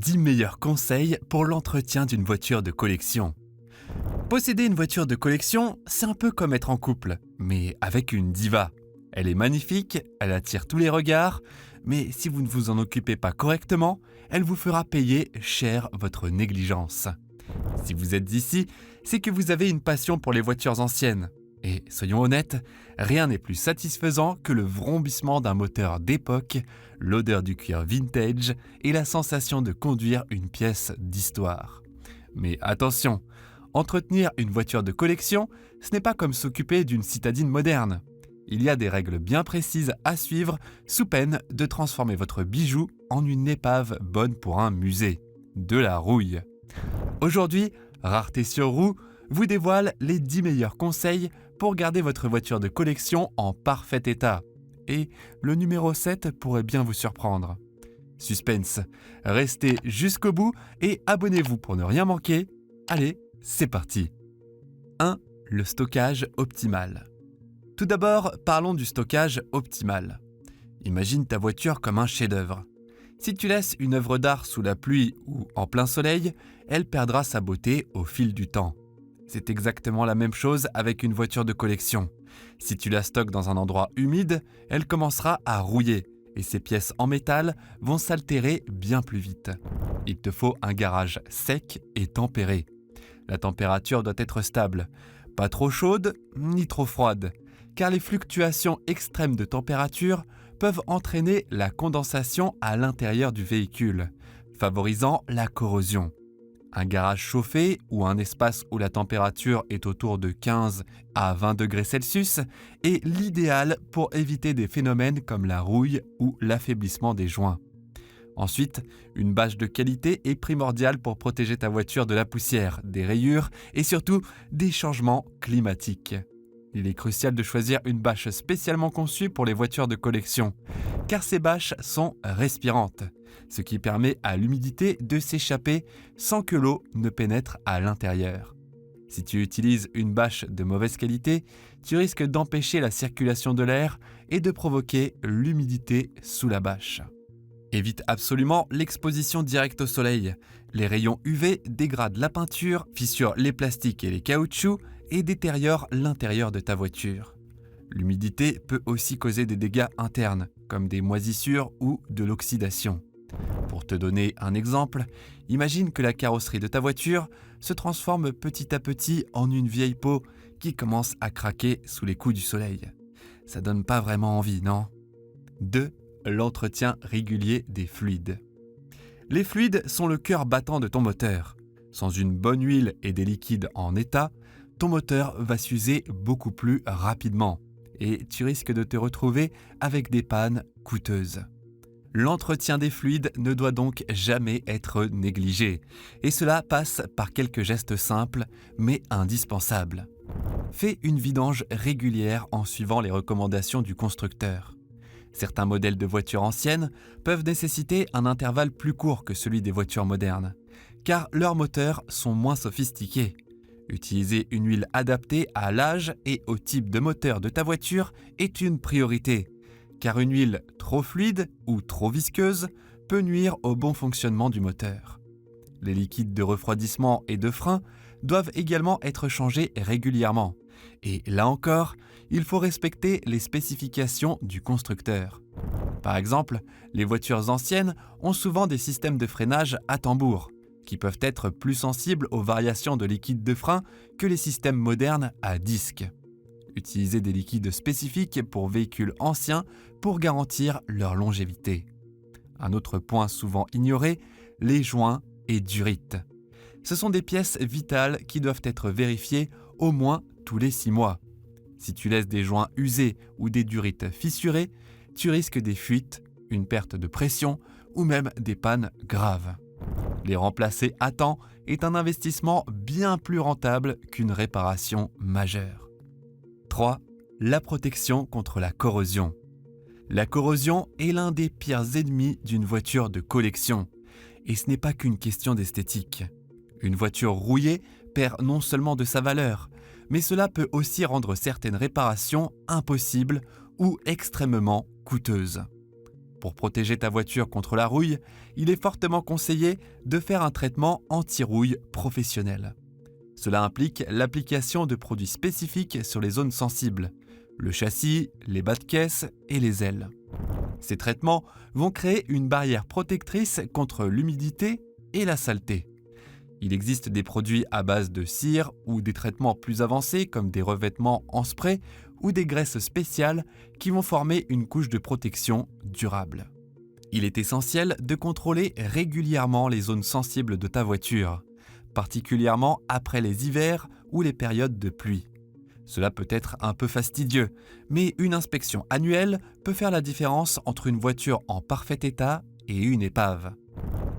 10 meilleurs conseils pour l'entretien d'une voiture de collection. Posséder une voiture de collection, c'est un peu comme être en couple, mais avec une diva. Elle est magnifique, elle attire tous les regards, mais si vous ne vous en occupez pas correctement, elle vous fera payer cher votre négligence. Si vous êtes ici, c'est que vous avez une passion pour les voitures anciennes. Et soyons honnêtes, rien n'est plus satisfaisant que le vrombissement d'un moteur d'époque, l'odeur du cuir vintage et la sensation de conduire une pièce d'histoire. Mais attention, entretenir une voiture de collection, ce n'est pas comme s'occuper d'une citadine moderne. Il y a des règles bien précises à suivre sous peine de transformer votre bijou en une épave bonne pour un musée. De la rouille. Aujourd'hui, Rareté sur roue vous dévoile les 10 meilleurs conseils pour garder votre voiture de collection en parfait état. Et le numéro 7 pourrait bien vous surprendre. Suspense, restez jusqu'au bout et abonnez-vous pour ne rien manquer. Allez, c'est parti. 1. Le stockage optimal. Tout d'abord, parlons du stockage optimal. Imagine ta voiture comme un chef-d'œuvre. Si tu laisses une œuvre d'art sous la pluie ou en plein soleil, elle perdra sa beauté au fil du temps. C'est exactement la même chose avec une voiture de collection. Si tu la stockes dans un endroit humide, elle commencera à rouiller et ses pièces en métal vont s'altérer bien plus vite. Il te faut un garage sec et tempéré. La température doit être stable, pas trop chaude ni trop froide, car les fluctuations extrêmes de température peuvent entraîner la condensation à l'intérieur du véhicule, favorisant la corrosion. Un garage chauffé ou un espace où la température est autour de 15 à 20 degrés Celsius est l'idéal pour éviter des phénomènes comme la rouille ou l'affaiblissement des joints. Ensuite, une bâche de qualité est primordiale pour protéger ta voiture de la poussière, des rayures et surtout des changements climatiques. Il est crucial de choisir une bâche spécialement conçue pour les voitures de collection, car ces bâches sont respirantes, ce qui permet à l'humidité de s'échapper sans que l'eau ne pénètre à l'intérieur. Si tu utilises une bâche de mauvaise qualité, tu risques d'empêcher la circulation de l'air et de provoquer l'humidité sous la bâche. Évite absolument l'exposition directe au soleil. Les rayons UV dégradent la peinture, fissurent les plastiques et les caoutchoucs et détériorent l'intérieur de ta voiture. L'humidité peut aussi causer des dégâts internes, comme des moisissures ou de l'oxydation. Pour te donner un exemple, imagine que la carrosserie de ta voiture se transforme petit à petit en une vieille peau qui commence à craquer sous les coups du soleil. Ça donne pas vraiment envie, non ? 2. L'entretien régulier des fluides. Les fluides sont le cœur battant de ton moteur. Sans une bonne huile et des liquides en état, ton moteur va s'user beaucoup plus rapidement et tu risques de te retrouver avec des pannes coûteuses. L'entretien des fluides ne doit donc jamais être négligé et cela passe par quelques gestes simples mais indispensables. Fais une vidange régulière en suivant les recommandations du constructeur. Certains modèles de voitures anciennes peuvent nécessiter un intervalle plus court que celui des voitures modernes, car leurs moteurs sont moins sophistiqués. Utiliser une huile adaptée à l'âge et au type de moteur de ta voiture est une priorité, car une huile trop fluide ou trop visqueuse peut nuire au bon fonctionnement du moteur. Les liquides de refroidissement et de frein doivent également être changés régulièrement. Et là encore, il faut respecter les spécifications du constructeur. Par exemple, les voitures anciennes ont souvent des systèmes de freinage à tambour, qui peuvent être plus sensibles aux variations de liquide de frein que les systèmes modernes à disque. Utilisez des liquides spécifiques pour véhicules anciens pour garantir leur longévité. Un autre point souvent ignoré, les joints et durites. Ce sont des pièces vitales qui doivent être vérifiées au moins tous les 6 mois. Si tu laisses des joints usés ou des durites fissurées, tu risques des fuites, une perte de pression ou même des pannes graves. Les remplacer à temps est un investissement bien plus rentable qu'une réparation majeure. 3. La protection contre la corrosion. La corrosion est l'un des pires ennemis d'une voiture de collection. Et ce n'est pas qu'une question d'esthétique. Une voiture rouillée perd non seulement de sa valeur, mais cela peut aussi rendre certaines réparations impossibles ou extrêmement coûteuses. Pour protéger ta voiture contre la rouille, il est fortement conseillé de faire un traitement anti-rouille professionnel. Cela implique l'application de produits spécifiques sur les zones sensibles, le châssis, les bas de caisse et les ailes. Ces traitements vont créer une barrière protectrice contre l'humidité et la saleté. Il existe des produits à base de cire ou des traitements plus avancés comme des revêtements en spray ou des graisses spéciales qui vont former une couche de protection durable. Il est essentiel de contrôler régulièrement les zones sensibles de ta voiture, particulièrement après les hivers ou les périodes de pluie. Cela peut être un peu fastidieux, mais une inspection annuelle peut faire la différence entre une voiture en parfait état et une épave.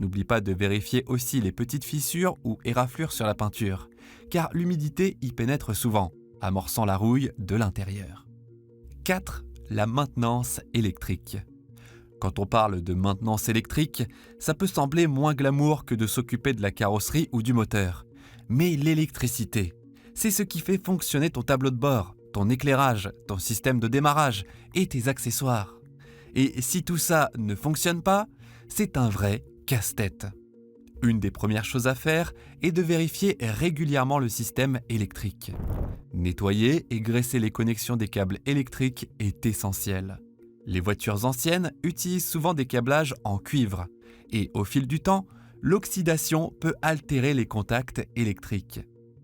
N'oublie pas de vérifier aussi les petites fissures ou éraflures sur la peinture, car l'humidité y pénètre souvent, amorçant la rouille de l'intérieur. 4. La maintenance électrique. Quand on parle de maintenance électrique, ça peut sembler moins glamour que de s'occuper de la carrosserie ou du moteur. Mais l'électricité, c'est ce qui fait fonctionner ton tableau de bord, ton éclairage, ton système de démarrage et tes accessoires. Et si tout ça ne fonctionne pas, c'est un vrai casse-tête. Une des premières choses à faire est de vérifier régulièrement le système électrique. Nettoyer et graisser les connexions des câbles électriques est essentiel. Les voitures anciennes utilisent souvent des câblages en cuivre et au fil du temps, l'oxydation peut altérer les contacts électriques.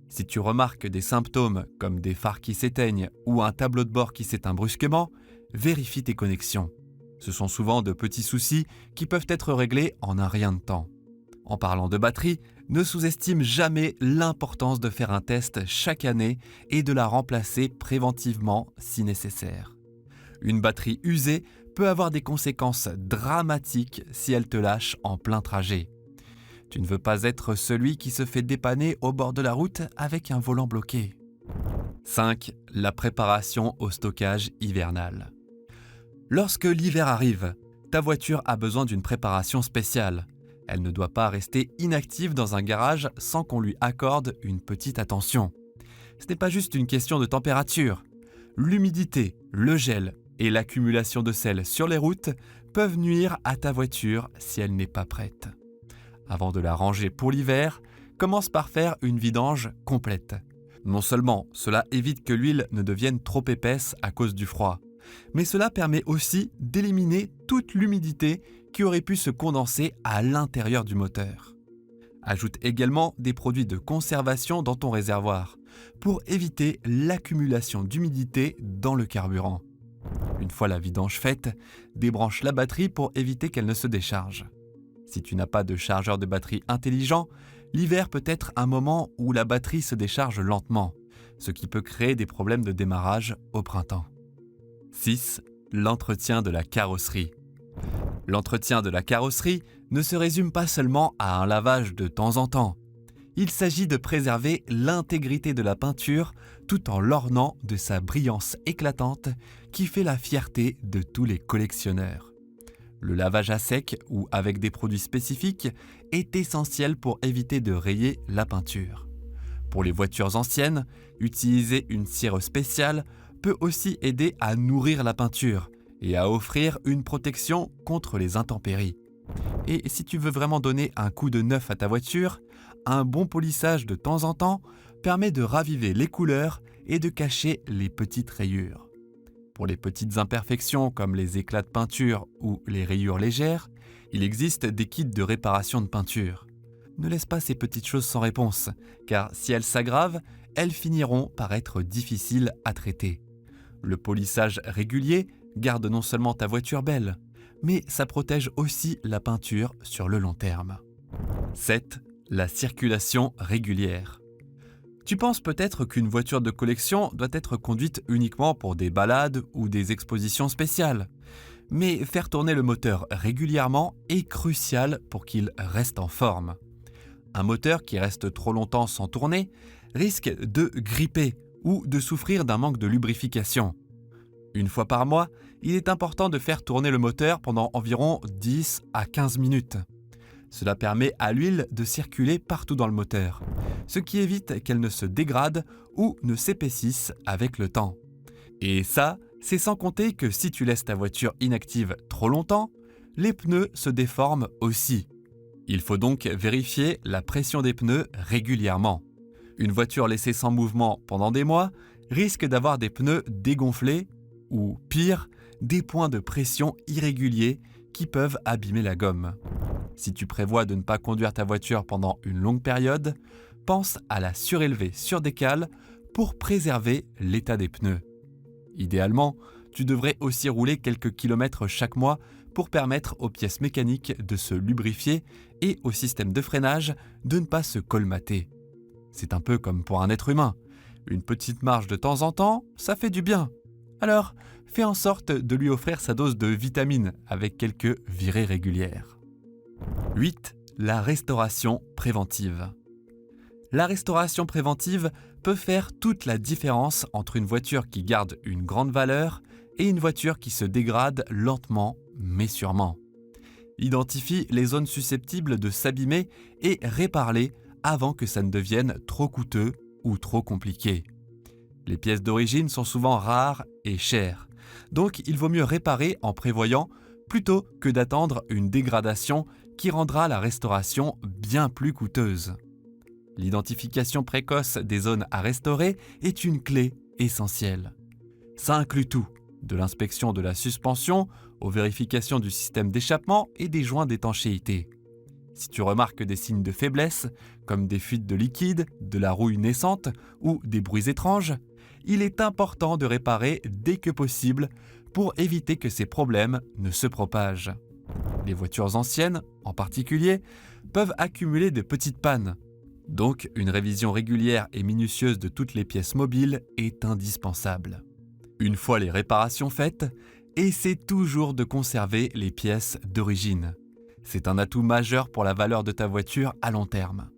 Si tu remarques des symptômes comme des phares qui s'éteignent ou un tableau de bord qui s'éteint brusquement, vérifie tes connexions. Ce sont souvent de petits soucis qui peuvent être réglés en un rien de temps. En parlant de batterie, ne sous-estime jamais l'importance de faire un test chaque année et de la remplacer préventivement si nécessaire. Une batterie usée peut avoir des conséquences dramatiques si elle te lâche en plein trajet. Tu ne veux pas être celui qui se fait dépanner au bord de la route avec un volant bloqué. 5. La préparation au stockage hivernal. Lorsque l'hiver arrive, ta voiture a besoin d'une préparation spéciale. Elle ne doit pas rester inactive dans un garage sans qu'on lui accorde une petite attention. Ce n'est pas juste une question de température. L'humidité, le gel et l'accumulation de sel sur les routes peuvent nuire à ta voiture si elle n'est pas prête. Avant de la ranger pour l'hiver, commence par faire une vidange complète. Non seulement cela évite que l'huile ne devienne trop épaisse à cause du froid, mais cela permet aussi d'éliminer toute l'humidité qui aurait pu se condenser à l'intérieur du moteur. Ajoute également des produits de conservation dans ton réservoir pour éviter l'accumulation d'humidité dans le carburant. Une fois la vidange faite, débranche la batterie pour éviter qu'elle ne se décharge. Si tu n'as pas de chargeur de batterie intelligent, l'hiver peut être un moment où la batterie se décharge lentement, ce qui peut créer des problèmes de démarrage au printemps. 6. L'entretien de la carrosserie. L'entretien de la carrosserie ne se résume pas seulement à un lavage de temps en temps. Il s'agit de préserver l'intégrité de la peinture tout en l'ornant de sa brillance éclatante qui fait la fierté de tous les collectionneurs. Le lavage à sec ou avec des produits spécifiques est essentiel pour éviter de rayer la peinture. Pour les voitures anciennes, utiliser une cire spéciale peut aussi aider à nourrir la peinture et à offrir une protection contre les intempéries. Et si tu veux vraiment donner un coup de neuf à ta voiture, un bon polissage de temps en temps permet de raviver les couleurs et de cacher les petites rayures. Pour les petites imperfections comme les éclats de peinture ou les rayures légères, il existe des kits de réparation de peinture. Ne laisse pas ces petites choses sans réponse, car si elles s'aggravent, elles finiront par être difficiles à traiter. Le polissage régulier garde non seulement ta voiture belle, mais ça protège aussi la peinture sur le long terme. 7. La circulation régulière. Tu penses peut-être qu'une voiture de collection doit être conduite uniquement pour des balades ou des expositions spéciales. Mais faire tourner le moteur régulièrement est crucial pour qu'il reste en forme. Un moteur qui reste trop longtemps sans tourner risque de gripper ou de souffrir d'un manque de lubrification. Une fois par mois, il est important de faire tourner le moteur pendant environ 10 à 15 minutes. Cela permet à l'huile de circuler partout dans le moteur, ce qui évite qu'elle ne se dégrade ou ne s'épaississe avec le temps. Et ça, c'est sans compter que si tu laisses ta voiture inactive trop longtemps, les pneus se déforment aussi. Il faut donc vérifier la pression des pneus régulièrement. Une voiture laissée sans mouvement pendant des mois risque d'avoir des pneus dégonflés ou, pire, des points de pression irréguliers qui peuvent abîmer la gomme. Si tu prévois de ne pas conduire ta voiture pendant une longue période, pense à la surélever sur décale pour préserver l'état des pneus. Idéalement, tu devrais aussi rouler quelques kilomètres chaque mois pour permettre aux pièces mécaniques de se lubrifier et au système de freinage de ne pas se colmater. C'est un peu comme pour un être humain. Une petite marche de temps en temps, ça fait du bien. Alors, fais en sorte de lui offrir sa dose de vitamines avec quelques virées régulières. 8. La restauration préventive. La restauration préventive peut faire toute la différence entre une voiture qui garde une grande valeur et une voiture qui se dégrade lentement mais sûrement. Identifie les zones susceptibles de s'abîmer et répare-les avant que ça ne devienne trop coûteux ou trop compliqué. Les pièces d'origine sont souvent rares et chères, donc il vaut mieux réparer en prévoyant plutôt que d'attendre une dégradation qui rendra la restauration bien plus coûteuse. L'identification précoce des zones à restaurer est une clé essentielle. Ça inclut tout, de l'inspection de la suspension aux vérifications du système d'échappement et des joints d'étanchéité. Si tu remarques des signes de faiblesse, comme des fuites de liquide, de la rouille naissante ou des bruits étranges, il est important de réparer dès que possible pour éviter que ces problèmes ne se propagent. Les voitures anciennes, en particulier, peuvent accumuler de petites pannes. Donc, une révision régulière et minutieuse de toutes les pièces mobiles est indispensable. Une fois les réparations faites, essaie toujours de conserver les pièces d'origine. C'est un atout majeur pour la valeur de ta voiture à long terme.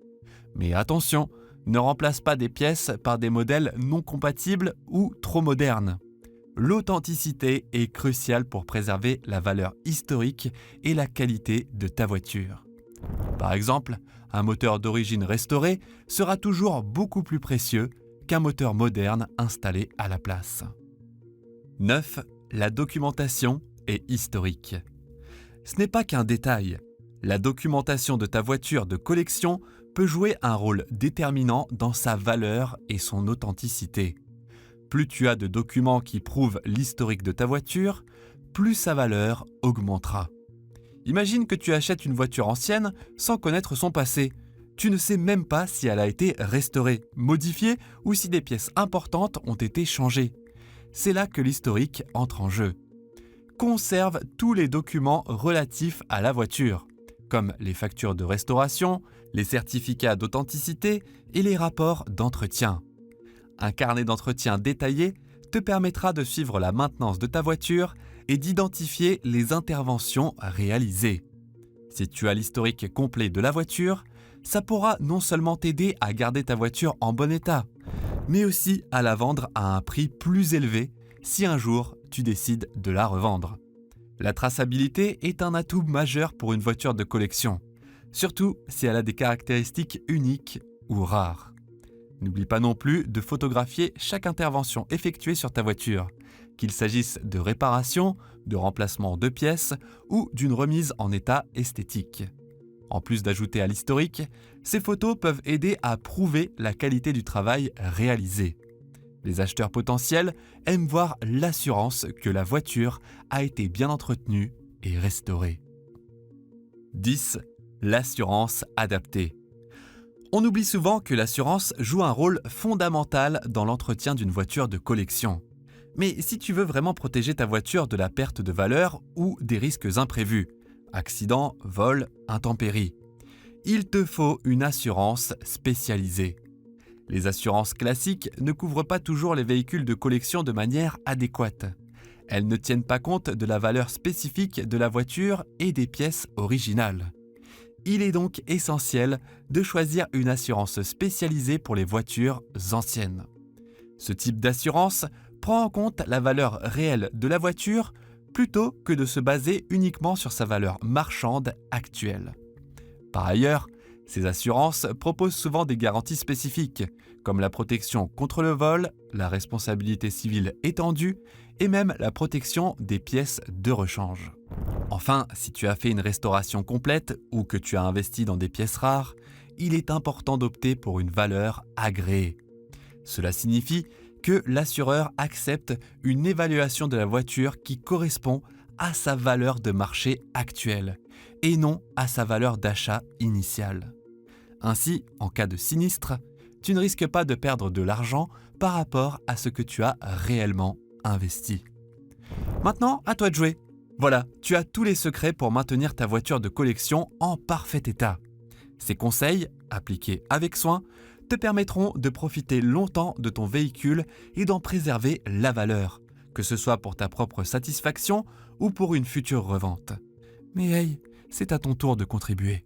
Mais attention, ne remplace pas des pièces par des modèles non compatibles ou trop modernes. L'authenticité est cruciale pour préserver la valeur historique et la qualité de ta voiture. Par exemple, un moteur d'origine restauré sera toujours beaucoup plus précieux qu'un moteur moderne installé à la place. 9. La documentation est historique. Ce n'est pas qu'un détail. La documentation de ta voiture de collection peut jouer un rôle déterminant dans sa valeur et son authenticité. Plus tu as de documents qui prouvent l'historique de ta voiture, plus sa valeur augmentera. Imagine que tu achètes une voiture ancienne sans connaître son passé. Tu ne sais même pas si elle a été restaurée, modifiée ou si des pièces importantes ont été changées. C'est là que l'historique entre en jeu. Conserve tous les documents relatifs à la voiture, comme les factures de restauration, les certificats d'authenticité et les rapports d'entretien. Un carnet d'entretien détaillé te permettra de suivre la maintenance de ta voiture et d'identifier les interventions réalisées. Si tu as l'historique complet de la voiture, ça pourra non seulement t'aider à garder ta voiture en bon état, mais aussi à la vendre à un prix plus élevé si un jour tu décides de la revendre. La traçabilité est un atout majeur pour une voiture de collection, surtout si elle a des caractéristiques uniques ou rares. N'oublie pas non plus de photographier chaque intervention effectuée sur ta voiture, qu'il s'agisse de réparation, de remplacement de pièces ou d'une remise en état esthétique. En plus d'ajouter à l'historique, ces photos peuvent aider à prouver la qualité du travail réalisé. Les acheteurs potentiels aiment voir l'assurance que la voiture a été bien entretenue et restaurée. 10. L'assurance adaptée. On oublie souvent que l'assurance joue un rôle fondamental dans l'entretien d'une voiture de collection. Mais si tu veux vraiment protéger ta voiture de la perte de valeur ou des risques imprévus, accidents, vols, intempéries, il te faut une assurance spécialisée. Les assurances classiques ne couvrent pas toujours les véhicules de collection de manière adéquate. Elles ne tiennent pas compte de la valeur spécifique de la voiture et des pièces originales. Il est donc essentiel de choisir une assurance spécialisée pour les voitures anciennes. Ce type d'assurance prend en compte la valeur réelle de la voiture plutôt que de se baser uniquement sur sa valeur marchande actuelle. Par ailleurs, ces assurances proposent souvent des garanties spécifiques, comme la protection contre le vol, la responsabilité civile étendue et même la protection des pièces de rechange. Enfin, si tu as fait une restauration complète ou que tu as investi dans des pièces rares, il est important d'opter pour une valeur agréée. Cela signifie que l'assureur accepte une évaluation de la voiture qui correspond à sa valeur de marché actuelle et non à sa valeur d'achat initiale. Ainsi, en cas de sinistre, tu ne risques pas de perdre de l'argent par rapport à ce que tu as réellement investi. Maintenant, à toi de jouer. Voilà, tu as tous les secrets pour maintenir ta voiture de collection en parfait état. Ces conseils, appliqués avec soin, te permettront de profiter longtemps de ton véhicule et d'en préserver la valeur, que ce soit pour ta propre satisfaction ou pour une future revente. Mais hey, c'est à ton tour de contribuer.